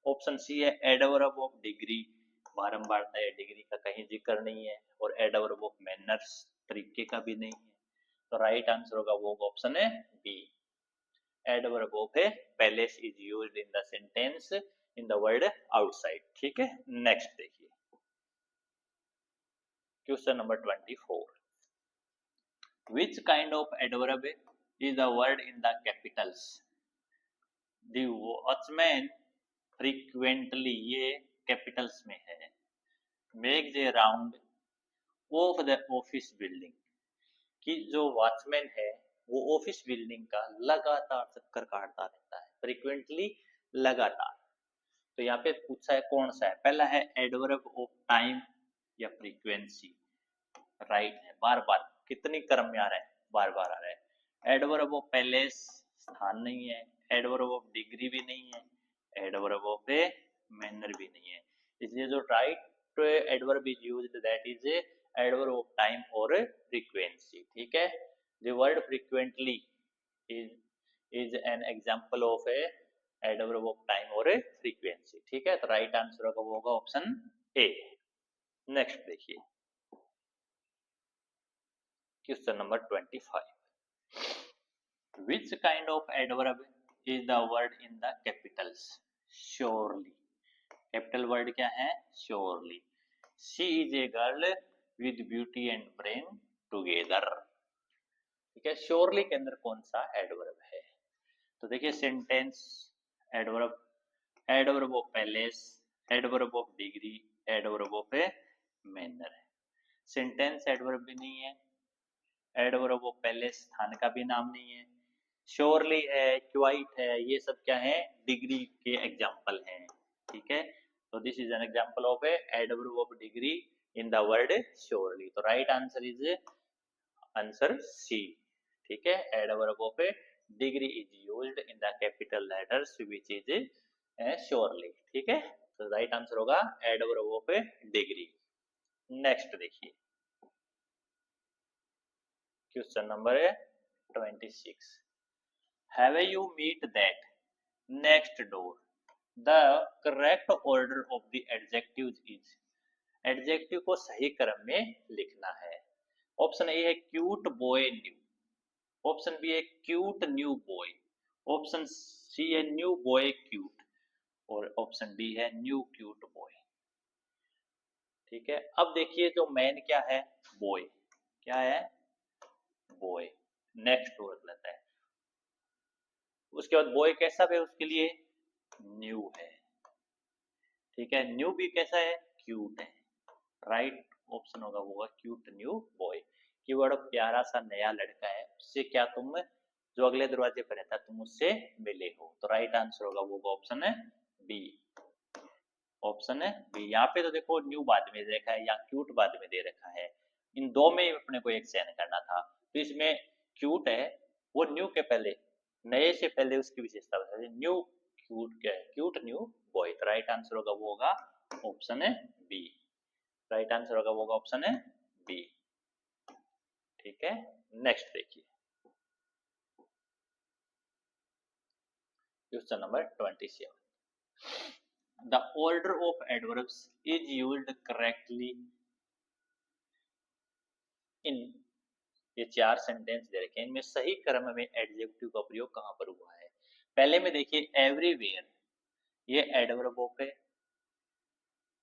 ऑप्शन सी है एडवर्ब ऑफ डिग्री, बारंबारता या डिग्री का कहीं जिक्र नहीं है, और एडवर्ब ऑफ मैनर्स, तरीके का भी नहीं है, तो राइट आंसर होगा वो ऑप्शन है B, adverb of place is used in the sentence in the word outside, ठीक है। नेक्स्ट देखिए question number 24, which kind of adverb is the word in the capitals? The watchman frequently, ये Capitals में है, makes a round of the office building, कि जो watchman है वो ऑफिस बिल्डिंग का लगातार चक्कर काटता रहता है, फ्रीक्वेंटली, लगातार। तो यहाँ पे पूछा है कौन सा है? पहला है एडवर्ब ऑफ टाइम या फ्रीक्वेंसी, राइट है, बार बार, कितनी क्रम में आ रहा है? बार बार आ रहा है। एडवर्ब ऑफ पैलेस, स्थान नहीं है। एडवर्ब ऑफ डिग्री भी नहीं है। एडवर्ब ऑफ मैनर भी नहीं है, इसलिए जो right adverb is used that is adverb of time और फ्रीक्वेंसी, ठीक है। The word frequently is an example of a adverb of time और फ्रीक्वेंसी, ठीक है। तो राइट आंसर होगा ऑप्शन ए। नेक्स्ट देखिए question number 25, which kind of adverb is the word in the capitals? Surely, capital word क्या है? Surely. She is a girl with beauty and brain together, ठीक है। Surely के अंदर कौन सा एडवर्ब है? तो देखिए sentence adverb, adverb of palace, adverb of degree, adverb of manner है। सेंटेंस एडवर्ब भी नहीं है, एडवर्ब ऑफ पैलेस स्थान का भी नाम नहीं है, श्योरली है, क्वाइट है, ये सब क्या है? डिग्री के एग्जाम्पल हैं, ठीक है। तो this is an example of a adverb of degree in the word surely, तो right answer is answer C, ठीक है। Adverb of degree is used in the capital letters which is surely, ठीक है। तो राइट आंसर होगा adverb of degree. Next देखिए question number 26, have you meet that next door? The correct order of the adjectives is, adjective को सही क्रम में लिखना है। ऑप्शन ए है cute boy new, option B है cute new boy, option C है न्यू बॉय क्यूट, और ऑप्शन डी है न्यू क्यूट बॉय, ठीक है। अब देखिए जो मैन क्या है? बॉय, क्या है? बॉय, नेक्स्ट वर्ड लेता है, उसके बाद बॉय कैसा है? उसके लिए न्यू है, ठीक है। न्यू भी कैसा है? क्यूट है, राइट ऑप्शन होगा वो क्यूट न्यू बॉय, कीवर्ड प्यारा सा नया लड़का है, उससे क्या तुम जो अगले दरवाजे पर रहता है तुम उससे मिले हो। तो राइट आंसर होगा वो ऑप्शन है बी। ऑप्शन है बी। यहाँ पे तो देखो न्यू बाद में दे रखा है या क्यूट बाद में दे रखा है, इन दो में अपने को एक चयन करना था। तो इसमें क्यूट है वो न्यू के पहले, नए से पहले उसकी विशेषता बता दी। न्यू क्यूट क्या है? Cute new boy. तो राइट आंसर होगा वो होगा ऑप्शन है बी। राइट आंसर होगा वो होगा ऑप्शन है बी। ठीक है, नेक्स्ट देखिए question number 27। The order of adverbs is used correctly in, ये चार सेंटेंस दे रखे हैं, इनमें सही क्रम में एडजेक्टिव का प्रयोग कहां पर हुआ है? पहले में देखिए एवरीवेयर, ये एडवर्ब ऑफ है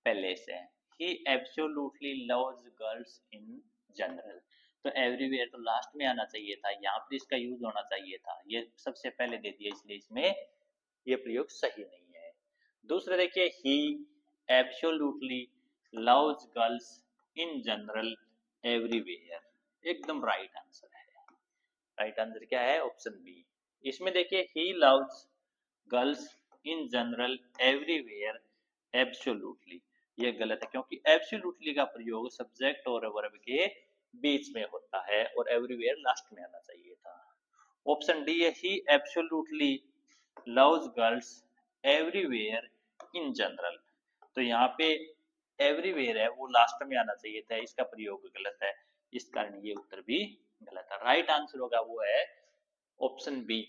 पहले से है। He absolutely loves girls in general, तो एवरीवेयर तो लास्ट में आना चाहिए था, यहाँ पर इसका यूज होना चाहिए था, ये सबसे पहले दे दिया इसलिए इसमें ये प्रयोग सही नहीं है। दूसरा देखिए he absolutely loves girls in general everywhere, एकदम राइट आंसर है। राइट आंसर क्या है? Option B. इसमें देखिए he loves girls in general everywhere absolutely, ये गलत है क्योंकि एब्सोल्युटली का प्रयोग सब्जेक्ट और वर्ब के बीच में होता है और एवरीवेयर लास्ट में आना चाहिए था। ऑप्शन डी है he absolutely loves girls everywhere in general, तो यहाँ पे एवरीवेयर है वो लास्ट में आना चाहिए था, इसका प्रयोग गलत है, इस कारण ये उत्तर भी गलत है। राइट आंसर होगा वो है option B,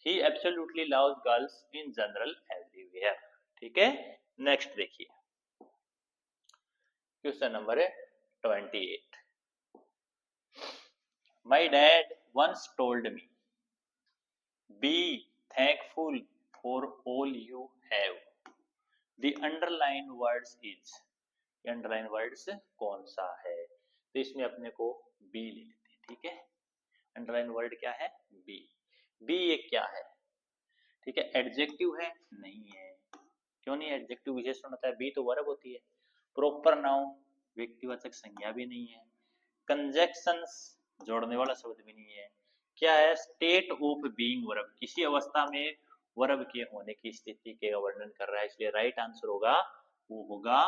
he absolutely loves girls in general everywhere. ठीक है, नेक्स्ट देखिए question number 28। My dad once told me be thankful for all you have, the underline words is, underline words कौन सा है? तो इसमें अपने को बी ले लेते हैं। ठीक है, अंडरलाइन वर्ड क्या है? बी। बी ये क्या है? ठीक है, एडजेक्टिव है? नहीं है। क्यों नहीं? एडजेक्टिव विशेषण होता है, बी तो वर्ब होती है। प्रॉपर नाउन व्यक्तिवाचक संज्ञा भी नहीं है। कंजक्शंस जोड़ने वाला शब्द भी नहीं है। क्या है? स्टेट ऑफ बीइंग वर्ब, किसी अवस्था में वर्ब के होने की स्थिति के वर्णन कर रहा है, इसलिए राइट आंसर होगा वो होगा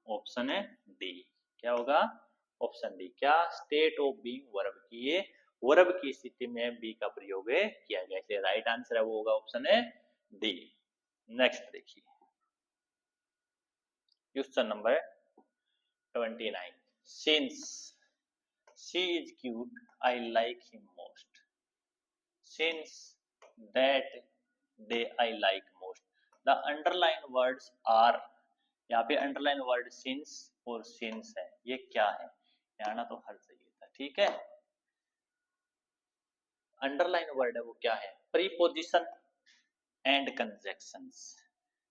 ऑप्शन है डी। क्या होगा? Option D. क्या? स्टेट ऑफ बीइंग वर्ब की, ये वर्ब की स्थिति में बी का प्रयोग किया गया, इसलिए राइट आंसर है वो होगा ऑप्शन है डी। नेक्स्ट देखिए question number 29। Since she is cute I like him most, since that day I like most, the underline words are, यहाँ पे अंडरलाइन वर्ड सिंस और सिंस है, ये क्या है? यहाँ ना तो हर चाहिए था। ठीक है, अंडरलाइन वर्ड है वो क्या है? Preposition and conjunctions.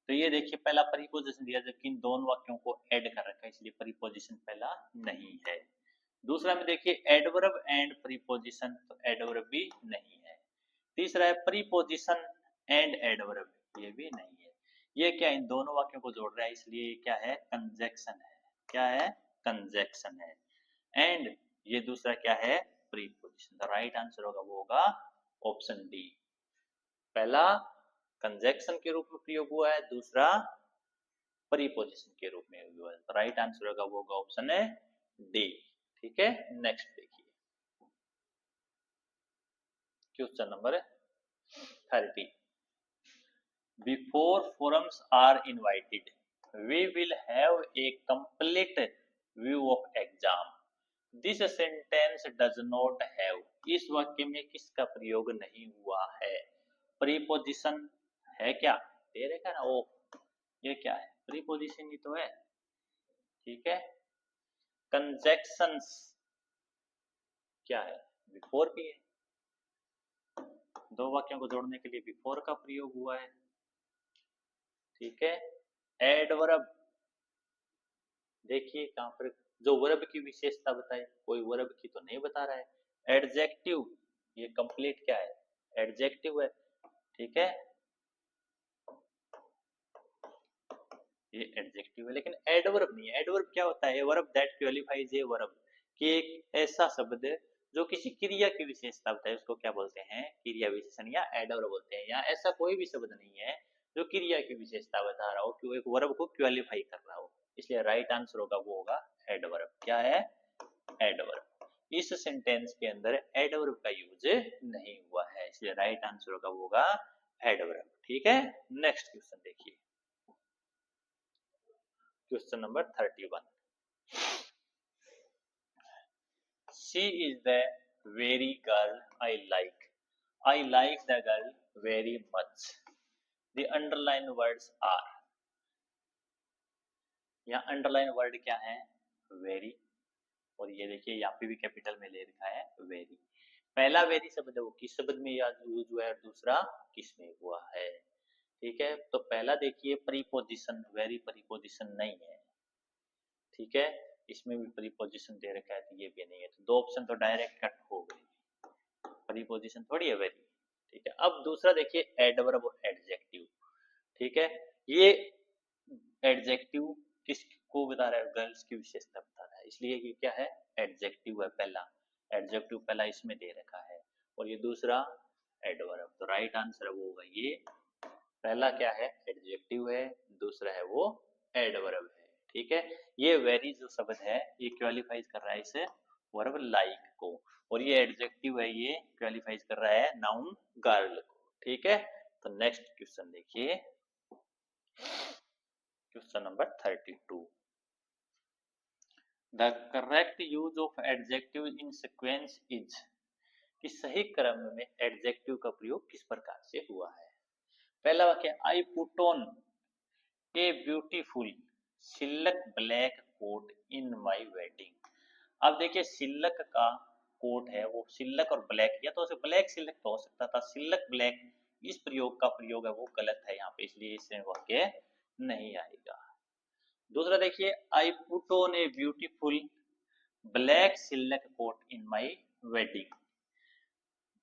तो ये देखिए पहला प्रीपोजिशन दिया जबकि इन दोनों वाक्यों को ऐड कर रखा है, इसलिए प्रीपोजिशन पहला नहीं है। दूसरा में देखिए एडवर्ब एंड प्रीपोजिशन, तो एडवर्ब भी नहीं है। तीसरा है प्रीपोजिशन एंड एडवर्ब, ये भी नहीं है। ये क्या? इन दोनों वाक्यों को जोड़ रहा है, इसलिए क्या है? कंजक्शन है। क्या है? कंजक्शन है। एंड ये दूसरा क्या है? प्रीपोजिशन। द राइट आंसर होगा वो होगा ऑप्शन डी। पहला कंजक्शन के रूप में प्रयोग हुआ है, दूसरा प्रीपोजिशन के रूप में हुआ है। तो राइट आंसर होगा वो होगा ऑप्शन है डी। ठीक है, नेक्स्ट देखिए question number 30। Before forums are invited, we will have a complete view of exam. This sentence does not have, इस वाक्य में किसका प्रयोग नहीं हुआ है? प्रीपोजिशन है क्या? दे रखा ना वो, ये क्या है? प्रीपोजिशन ही तो है। ठीक है, कंजक्शंस क्या है? बिफोर भी है, दो वाक्यों को जोड़ने के लिए बिफोर का प्रयोग हुआ है। ठीक है, एडवर्ब देखिए कहां पर जो वर्ब की विशेषता बताए, कोई वर्ब की तो नहीं बता रहा है। एडजेक्टिव, ये कंप्लीट क्या है? एडजेक्टिव है। ठीक है, ये एडजेक्टिव है लेकिन एडवर्ब नहीं है। एडवर्ब क्या होता है? Verb that qualifies a verb, कि एक ऐसा शब्द जो किसी क्रिया की विशेषता बताए उसको क्या बोलते हैं, क्रिया विशेषण या एडवर्ब बोलते हैं। या ऐसा कोई भी शब्द नहीं है जो क्रिया की विशेषता बता रहा हो, कि एक वर्ब को क्वालिफाई कर रहा हो, इसलिए राइट आंसर होगा वो होगा एडवर्ब। क्या है, एडवर्ब। इस सेंटेंस के अंदर एडवर्ब का यूज नहीं हुआ है, इसलिए राइट आंसर होगा वो होगा एडवर्ब। ठीक है, नेक्स्ट क्वेश्चन देखिए, question number 31। She is the very girl I like. I like the girl very much. The underlined words are, यहाँ अंडरलाइन वर्ड क्या है, वेरी, और ये देखिए यहाँ पे भी कैपिटल में ले रखा है वेरी। पहला वेरी शब्द है वो किस शब्द में यूज हुआ है, दूसरा किस में हुआ है। ठीक है, तो पहला देखिए प्रीपोजिशन, वेरी प्रीपोजिशन नहीं है। ठीक है, इसमें भी प्रीपोजिशन दे रखा है, तो ये भी नहीं है, तो दो ऑप्शन तो डायरेक्ट कट हो गए, प्रीपोजिशन थोड़ी है वेरी। ठीक है, अब दूसरा देखिए एडवर्ब और एडजेक्टिव। ठीक है, ये एडजेक्टिव किसको बता रहा है, गर्ल्स की विशेषता बता रहा है, इसलिए ये क्या है, एडजेक्टिव है पहला, एडजेक्टिव पहला इसमें दे रखा है, और ये दूसरा एडवर्ब। तो राइट आंसर वो होगा ये, पहला क्या है एडजेक्टिव है, दूसरा है वो एडवर्ब है। ठीक है, ये वेरी जो शब्द है ये क्वालिफाइज कर रहा है इसे वर्ब लाइक को, और ये एडजेक्टिव है ये क्वालिफाइज कर रहा है नाउन गर्ल को। ठीक है, तो नेक्स्ट क्वेश्चन देखिए, question number 32। The correct use of adjective in sequence is, कि सही क्रम में एडजेक्टिव का प्रयोग किस प्रकार से हुआ है। पहला वाक्य, I put on a beautiful silk black coat in my wedding. अब देखिए सिल्क का कोट है वो सिल्क और ब्लैक, या तो उसे ब्लैक सिल्क तो हो सकता था, सिल्क ब्लैक इस प्रयोग का प्रयोग है वो गलत है यहाँ पे, इसलिए इसमें वाक्य नहीं आएगा। दूसरा देखिए, I put on a beautiful black silk coat in my wedding,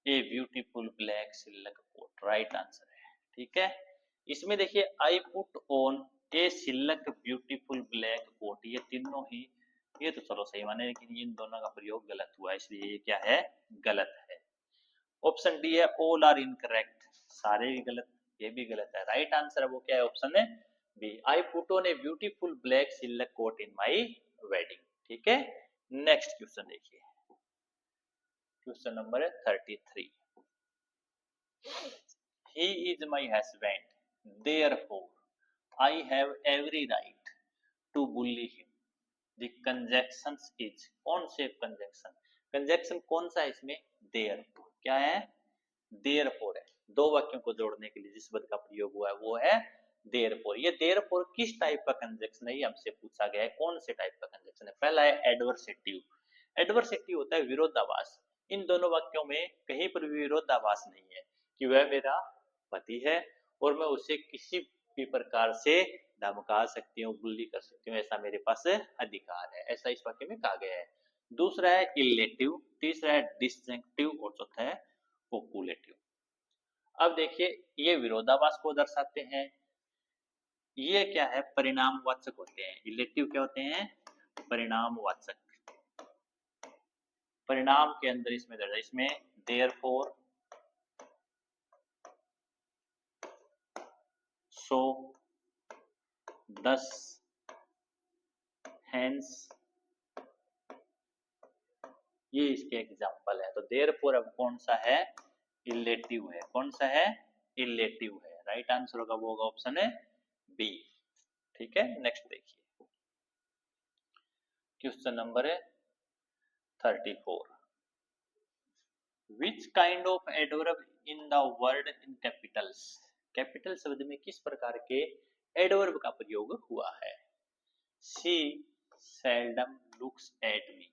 a beautiful black silk coat right answer है। ठीक है, इसमें देखिए I put on a silk beautiful black coat, ये तीनों ही, ये तो चलो सही माने, लेकिन इन दोनों का प्रयोग गलत हुआ है, इसलिए ये क्या है, गलत है। ऑप्शन डी है ऑल आर इनकरेक्ट, सारे भी गलत, ये भी गलत है। राइट आंसर है वो क्या है, ऑप्शन है B, I put on a beautiful black silk coat in my wedding. ठीक है, नेक्स्ट क्वेश्चन देखिए, question number 33। He is my husband, therefore I have every right to bully him. The conjunction is, कौन से conjunction, conjunction कौन सा है इसमें, therefore, क्या है, therefore है, दो वाक्यों को जोड़ने के लिए जिस शब्द का प्रयोग हुआ है वो है therefore। ये therefore किस टाइप का कंजंक्शन है, ये हमसे पूछा गया है, कौन से टाइप का कंजंक्शन है। पहला है एडवर्सेटिव, एडवर्सेटिव होता है विरोधाभास, इन दोनों वाक्यों में कहीं पर भी विरोधाभास नहीं है, कि वह मेरा पति है और मैं उसे किसी भी प्रकार से धमका सकती हूँ, बुल्ली कर सकती हूँ, ऐसा मेरे पास अधिकार है, ऐसा इस वाक्य में कहा गया है। दूसरा है इलेटिव, तीसरा है डिस्जंक्टिव, और चौथा है कोपुलेटिव। अब देखिए ये विरोधाभास को दर्शाते हैं, ये क्या है, परिणामवाचक होते हैं। इलेटिव क्या होते हैं, परिणामवाचक, परिणाम के अंदर इसमें दर्ज है, इसमें देयरफॉर, सो, thus, hence, ये इसके एग्जाम्पल है। तो देयरफॉर अब कौन सा है, इलेटिव है, कौन सा है, इलेटिव है। राइट आंसर होगा वो होगा ऑप्शन है बी। ठीक है, नेक्स्ट देखिए, question number 34। Which kind of adverb in the word in Capitals, capital शब्द में किस प्रकार के एडवर्ब का प्रयोग हुआ है। She seldom looks at me,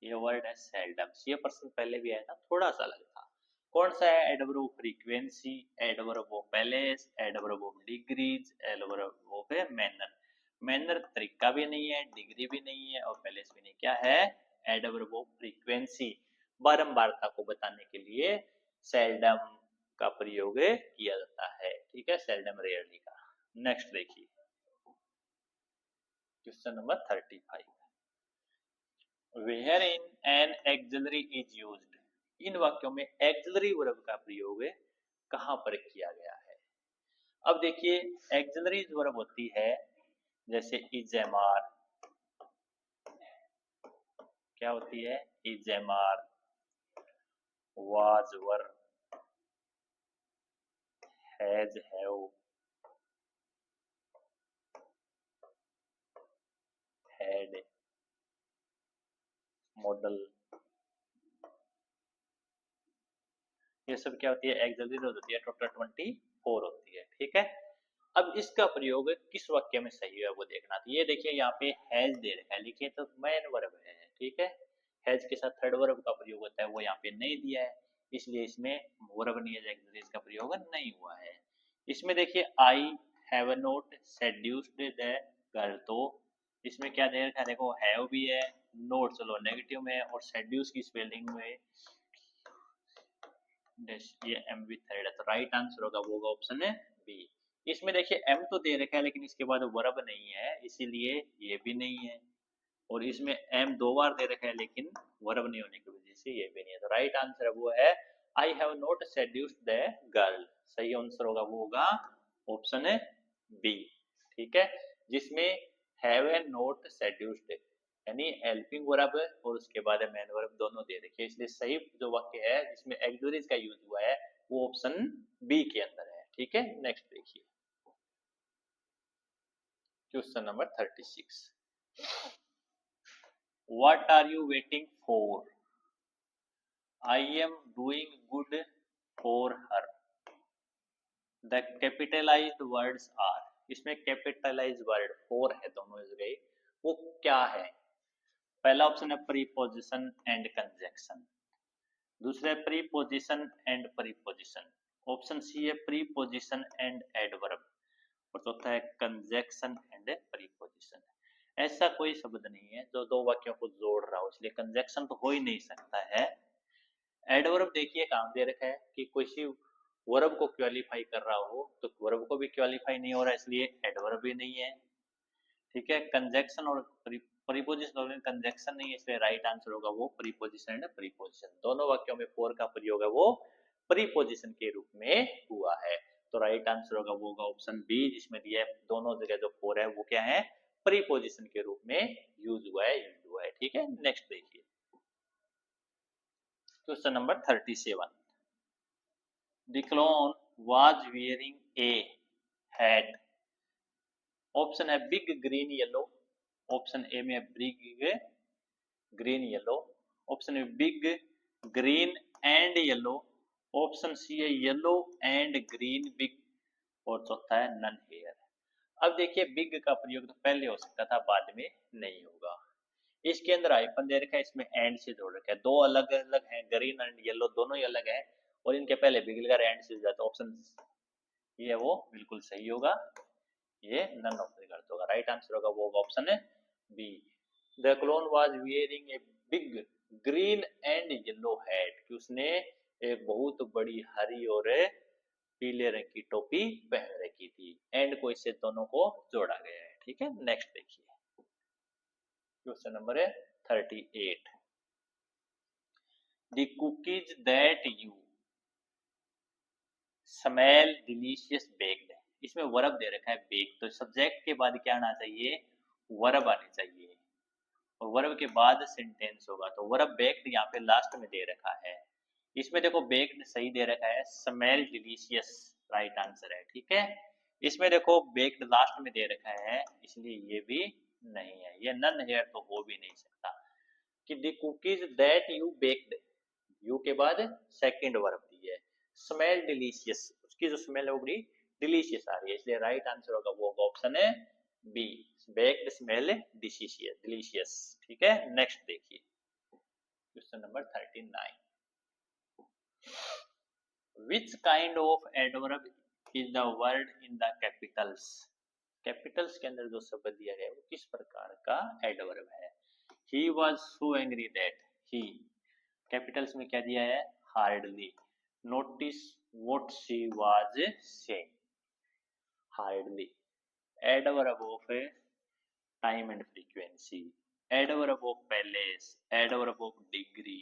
ये वर्ड है सेल्डम, ये प्रश्न पहले भी आया था, थोड़ा सा अलग था। कौन सा है, adverb of frequency, adverb of palace, adverb of degrees, adverb of manner. Manner तरीका भी नहीं है, डिग्री भी नहीं है, और पैलेस भी नहीं, क्या है, एडवर्ब ऑफ फ्रीक्वेंसी, बारंबारता को बताने के लिए सेल्डम का प्रयोग किया जाता है। ठीक है, सेल्डम रेयरली का। नेक्स्ट देखिए, question number 35। Where in an auxiliary is used, इन वाक्यों में एक्सिलरी वर्ब का प्रयोग कहाँ पर किया गया है। अब देखिए एक्सिलरी वर्ब होती है जैसे इजेमार, क्या होती है, is am are, was were, has have, had, modal, ये सब क्या होती है, एक्सिलरी वर्ब होती है। टोटल 24 होती है, ठीक है। अब इसका प्रयोग किस वाक्य में सही है वो देखना। तो ये देखिए यहाँ पे हैज दे रखा है, लिखिए तो मेन वर्ब है, ठीक है। हैज के साथ थर्ड वर्ब का प्रयोग होता है, वो यहाँ पे नहीं दिया है, इसलिए इसमें वर्ब नहीं है, इसका प्रयोग नहीं हुआ है। इसमें देखिए I have not सेड्यूस्ड the girl, तो इसमें क्या दे रखा है, देखो हैव भी है, नोट चलो नेगेटिव में, और सेड्यूस की स्पेलिंग में ये एम भी थर्ड है, तो राइट आंसर होगा वो ऑप्शन है बी। इसमें देखिए एम तो दे रखा है लेकिन इसके बाद वर्ब नहीं है, इसीलिए ये भी नहीं है। और इसमें एम दो बार दे रखा है लेकिन वर्ब नहीं होने की वजह से ये भी नहीं है, तो राइट आंसर वो है I have not सेड्यूस्ड the girl. सही आंसर होगा वो होगा ऑप्शन है बी, ठीक है। जिसमें हैव एंड नॉट सेड्यूस्ड यानी हेल्पिंग वर्ब और उसके बाद मैन वर्ब दोनों दे रखे, इसलिए सही जो वाक्य है जिसमें एक्सुलरीज का यूज हुआ है वो ऑप्शन बी के अंदर है, ठीक है। नेक्स्ट देखिए question number 36, what are you waiting for, I am doing good for her, the capitalized words are, इसमें कैपिटलाइज्ड वर्ड फॉर है दोनों जगह, वो क्या है। पहला ऑप्शन है प्रीपोजिशन एंड कंजक्शन, दूसरा है preposition and preposition, option C है प्रीपोजिशन एंड एडवर्ब, और चौथा है कंजक्शन एंड प्रीपोजिशन। ऐसा कोई शब्द नहीं है जो दो वाक्यों को जोड़ रहा हो, इसलिए कंजक्शन तो हो ही नहीं सकता है। एडवर्ब देखिए काम दे रखा है कि किसी वर्ब को क्वालिफाई कर रहा हो, तो वर्ब को भी क्वालिफाई नहीं हो रहा है, इसलिए एडवर्ब भी नहीं है, ठीक है। कंजक्शन और प्रीपोजिशन और कंजक्शन नहीं है, इसलिए राइट आंसर होगा वो प्रीपोजिशन एंड प्रीपोजिशन। दोनों वाक्यों में फॉर का प्रयोग है वो प्रीपोजिशन के रूप में हुआ है, तो राइट आंसर होगा वो होगा ऑप्शन बी, जिसमें दिया है दोनों जगह जो फॉर है वो क्या है, प्रीपोजिशन के रूप में यूज हुआ है, ठीक है। नेक्स्ट देखिए question number 37, the clown was wearing a hat, option है big green yellow, option A में बिग ग्रीन येलो, ऑप्शन है big green and yellow, option C है येलो एंड ग्रीन बिग, और चौथा है नन हेयर। अब देखिए बिग का प्रयोग तो पहले हो सकता था, बाद में नहीं होगा। इसके अंदर आइफन दे रखा है, इसमें एंड से जोड़ रखा है, दो अलग अलग हैं, ग्रीन एंड येलो दोनों ही अलग हैं, और इनके पहले बिग लगा एंड से जाता है, ऑप्शन ये वो बिल्कुल सही होगा, ये नन ऑफ द गलत होगा। राइट आंसर होगा वो ऑप्शन है B, the clown was wearing a big green and yellow hat, कि उसने एक बहुत बड़ी हरी और पीले रंग की टोपी पहन रखी थी, एंड को इससे दोनों को जोड़ा गया है, ठीक है। नेक्स्ट देखिए क्वेश्चन नंबर है 38, the cookies that you smell delicious baked, इसमें वर्ब दे रखा है बेक, तो सब्जेक्ट के बाद क्या आना चाहिए, वर्ब आनी चाहिए, और वर्ब के बाद सेंटेंस होगा, तो वर्ब बेक्ड यहाँ पे लास्ट में दे रखा है। इसमें देखो बेक्ड सही दे रखा है, स्मेल डिलीशियस राइट आंसर है, ठीक है। इसमें देखो बेक्ड लास्ट में दे रखा है, इसलिए ये भी नहीं है, ये नन हेयर तो हो भी नहीं सकता। कि the cookies that you baked, you के बाद सेकंड वर्ब दी है, स्मेल डिलीशियस, उसकी जो स्मेल है वो बड़ी डिलीशियस आ रही है, इसलिए राइट आंसर होगा वो ऑप्शन है B, baked smell delicious delicious, ठीक है। नेक्स्ट देखिए question number 39, which kind of adverb is the word in the capitals, Capitals के अंदर जो शब्द दिया गया है वो किस प्रकार का एडवर्ब है। he was so angry that he, Capitals में क्या दिया है, hardly, notice what she was saying, hardly, adverb of time and frequency, adverb of palace, adverb of degree,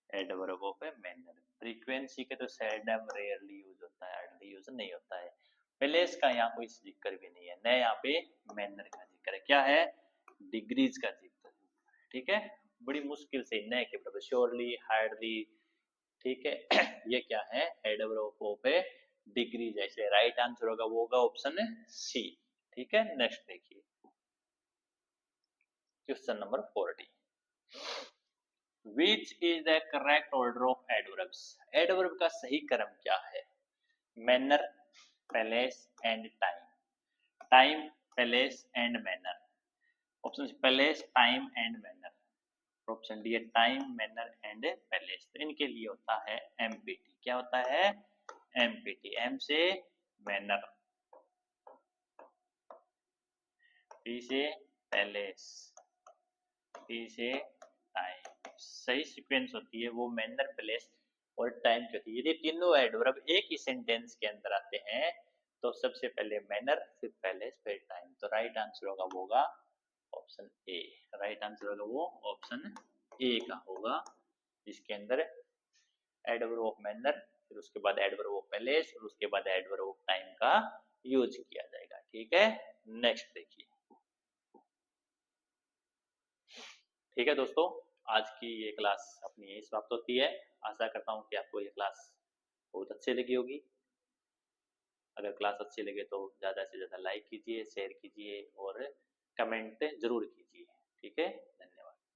adverb of manner. Frequency के तो सेल्डम रेयरली यूज होता है, hardly use नहीं होता है। पैलेस का यहाँ कोई जिक्र भी नहीं है, न यहाँ पे मैनर का जिक्र है। क्या है? डिग्रीज का जिक्र है। ठीक है, बड़ी मुश्किल से न के बराबर, श्योरली, हार्डली। ठीक है ये क्या है? एडवर्ब ऑफ ए डिग्रीज है, इसलिए राइट आंसर होगा वो होगा ऑप्शन सी। ठीक है, नेक्स्ट देखिए question number 40। Which is the correct order of adverbs? Adverb का सही क्रम क्या है? Manner, place and time. Time, place and manner. Option place, time and manner. Option D है टाइम, मैनर एंड पैलेस। तो इनके लिए होता है एमपीटी। क्या होता है? एमपीटी। एम से मैनर, पी से पैलेस, पी से टाइम। सही सीक्वेंस होती है वो मैनर, प्लेस और टाइम की होती है। यदि तीनों एडवर्ब एक ही सेंटेंस के अंदर आते हैं तो सबसे पहले मैनर, फिर पैलेस, फिर टाइम। तो राइट आंसर होगा वो होगा ऑप्शन ए। राइट आंसर होगा वो ऑप्शन ए का होगा, जिसके अंदर एडवर्ब ऑफ मैनर, फिर उसके बाद एडवर्ब ऑफ पैलेस और उसके बाद एडवर्ब ऑफ टाइम का यूज किया जाएगा। ठीक है, नेक्स्ट देखिए। ठीक है दोस्तों, आज की ये क्लास अपनी यही समाप्त होती है। आशा करता हूँ कि आपको ये क्लास बहुत अच्छी लगी होगी। अगर क्लास अच्छी लगे तो ज़्यादा से ज़्यादा लाइक कीजिए, शेयर कीजिए और कमेंट जरूर कीजिए। ठीक है।